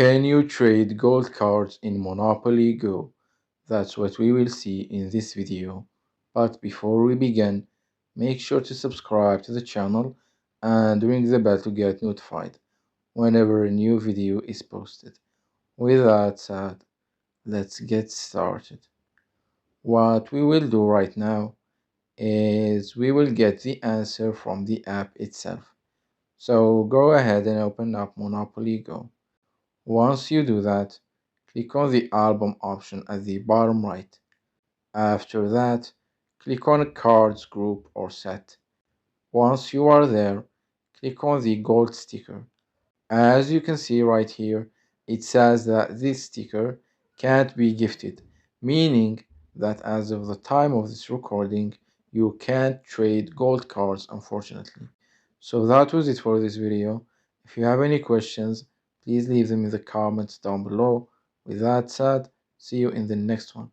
Can you trade gold cards in Monopoly Go? That's what we will see in this video. But before we begin, make sure to subscribe to the channel and ring the bell to get notified whenever a new video is posted. With that said, let's get started. What we will do right now is we will get the answer from the app itself. So go ahead and open up Monopoly Go. Once you do that, click on the album option at the bottom right. After that, click on Cards Group or Set. Once you are there, click on the gold sticker. As you can see right here, it says that this sticker can't be gifted, meaning that as of the time of this recording, you can't trade gold cards, unfortunately. So that was it for this video. If you have any questions, please leave them in the comments down below. With that said, see you in the next one.